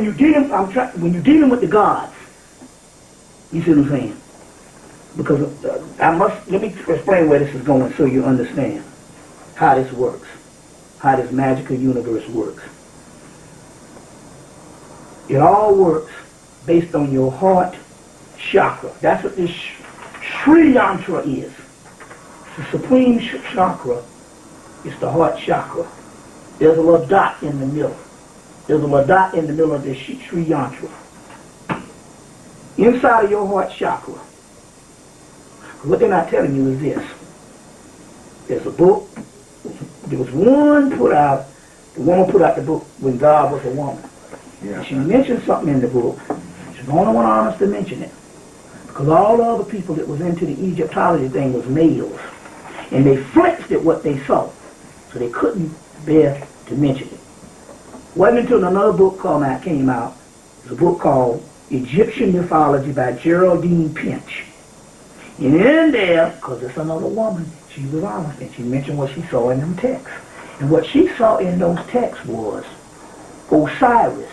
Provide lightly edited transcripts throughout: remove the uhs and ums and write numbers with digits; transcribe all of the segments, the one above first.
When you're dealing with the gods, you see what I'm saying? Because let me explain where this is going so you understand how this works, how this magical universe works. It all works based on your heart chakra. That's what this Sri Yantra is. The supreme chakra is the heart chakra. There's a little dot in the middle. There's a little dot in the middle of this Sri Yantra. Inside of your heart chakra, what they're not telling you is this. There's a book. There was one put out, the woman put out the book when God was a woman. Yeah. She mentioned something in the book. She's the only one honest to mention it. Because all the other people that was into the Egyptology thing was males. And they flexed at what they saw. So they couldn't bear to mention it. Wasn't until another book came out. It's a book called Egyptian Mythology by Geraldine Pinch. And in there, because it's another woman, she was honest, and she mentioned what she saw in them texts. And what she saw in those texts was Osiris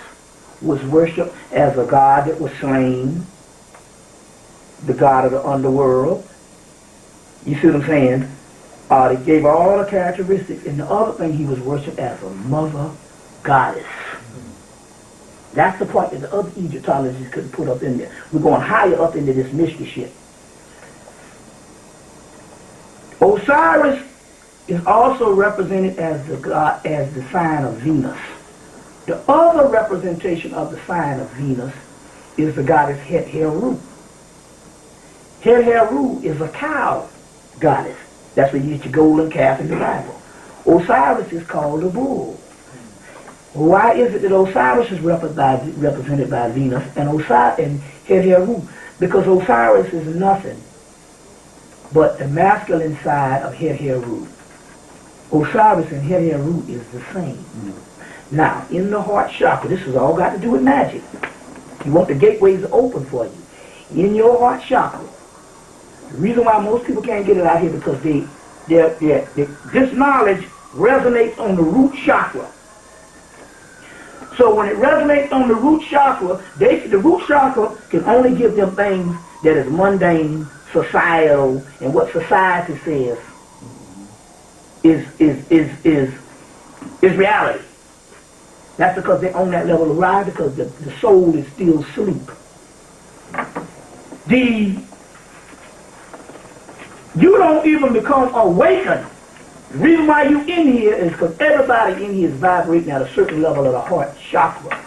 was worshipped as a god that was slain, the god of the underworld. You see what I'm saying? They gave all the characteristics. And the other thing, he was worshipped as a mother goddess. That's the part that the other Egyptologists couldn't put up in there. We're going higher up into this mystery shit. Osiris is also represented as the god, as the sign of Venus. The other representation of the sign of Venus is the goddess Het-Heru. Het-Heru is a cow goddess. That's where you get your golden calf in the Bible. Osiris is called a bull. Why is it that Osiris is represented by Venus and Het-Heru? Because Osiris is nothing but the masculine side of Het-Heru. Osiris and Het-Heru is the same. Now, in the heart chakra, this has all got to do with magic. You want the gateways open for you. In your heart chakra, the reason why most people can't get it out here because this knowledge resonates on the root chakra. So when it resonates on the root chakra, the root chakra can only give them things that is mundane, societal, and what society says is reality. That's because they're on that level of rise, because the soul is still asleep. You don't even become awakened. The reason why you in here is because everybody in here is vibrating at a certain level of the heart chakra.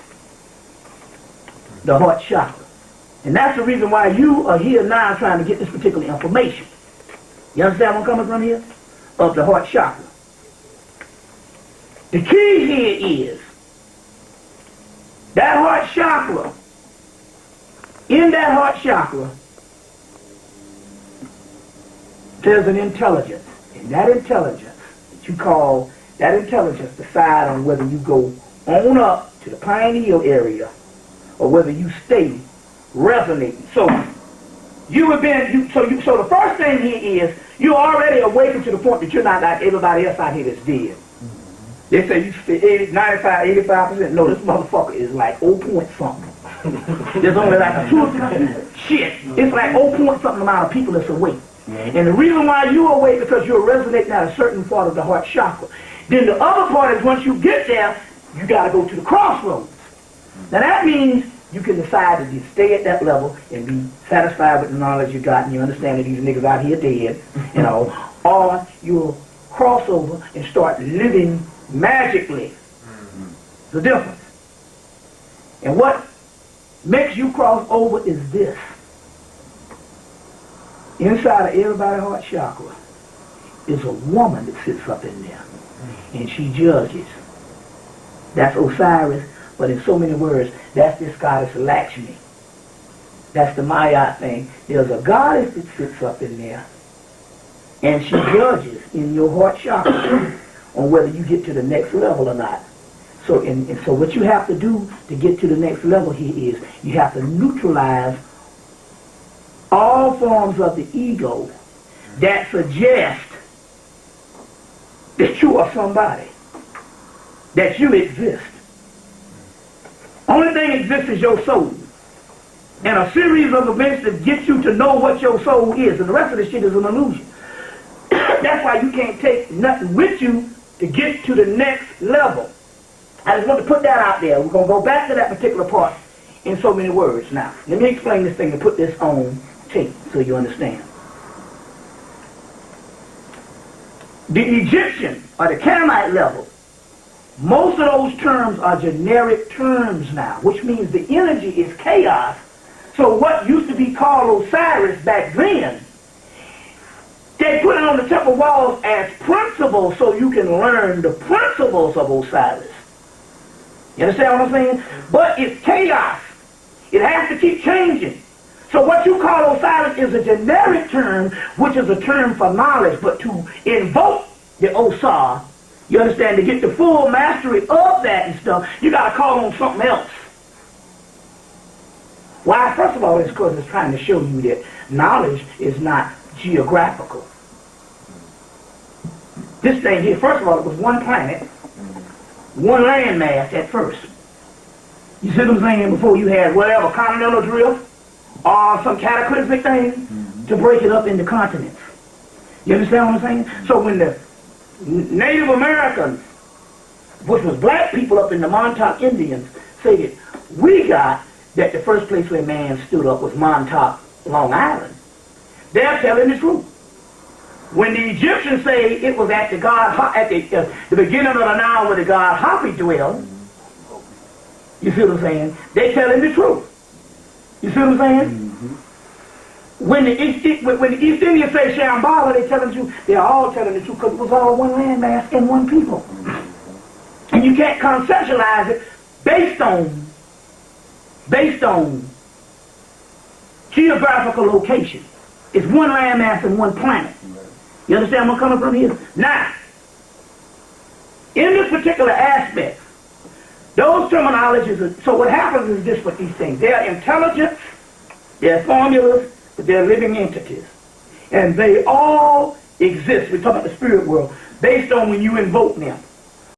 The heart chakra. And that's the reason why you are here now trying to get this particular information. You understand where I'm coming from here? Of the heart chakra. The key here is that heart chakra. In that heart chakra, there's an intelligence. And that intelligence, that you call that intelligence, decide on whether you go on up to the pineal area or whether you stay resonating. So so the first thing here is you're already awakened to the point that you're not like everybody else out here that's dead. They say you stay 80, 95, 85%. No, this motherfucker is like 0 point something. There's only like a 2 or 3%. Shit. It's like 0 point something amount of people that's awake. And the reason why you're awake is because you're resonating at a certain part of the heart chakra. Then the other part is once you get there, you got to go to the crossroads. Now that means you can decide to just stay at that level and be satisfied with the knowledge you got and you understand that these niggas out here dead, you know, or you'll cross over and start living magically. The difference. And what makes you cross over is this. Inside of everybody's heart chakra is a woman that sits up in there. And she judges. That's Osiris, but in so many words, that's this goddess Lakshmi. That's the Maya thing. There's a goddess that sits up in there, and she judges in your heart chakra on whether you get to the next level or not. So, so what you have to do to get to the next level here is you have to neutralize all forms of the ego that suggest that you are somebody, that you exist. Only thing exists is your soul. And a series of events that get you to know what your soul is. And the rest of the shit is an illusion. That's why you can't take nothing with you to get to the next level. I just want to put that out there. We're going to go back to that particular part in so many words. Now, let me explain this thing and put this on tape so you understand. The Egyptian or the Canaanite level, most of those terms are generic terms now, which means the energy is chaos. So what used to be called Osiris back then, they put it on the temple walls as principles so you can learn the principles of Osiris. You understand what I'm saying? But it's chaos. It has to keep changing. So what you call Osiris is a generic term, which is a term for knowledge. But to invoke the Osar, you understand, to get the full mastery of that and stuff, you got to call on something else. Why? First of all, it's because it's trying to show you that knowledge is not geographical. This thing here, first of all, it was one planet, one landmass at first. You see what I'm saying? Before you had whatever, continental drift, or some cataclysmic thing to break it up into continents. You understand what I'm saying? So when the Native Americans, which was black people up in the Montauk Indians, say that we got that the first place where man stood up was Montauk, Long Island, they're telling the truth. When the Egyptians say it was at the god at the beginning of the Nile where the god Hapi dwelled, you see what I'm saying? They telling the truth. You see what I'm saying? When the East Indians say Shambhala, they telling the truth. They're all telling the truth because it was all one landmass and one people. And you can't conceptualize it based on geographical location. It's one landmass and one planet. You understand where I'm coming from here? Now, in this particular aspect, those terminologies, so what happens is this with these things. They're intelligence, they're formulas, but they're living entities. And they all exist, we're talking about the spirit world, based on when you invoke them.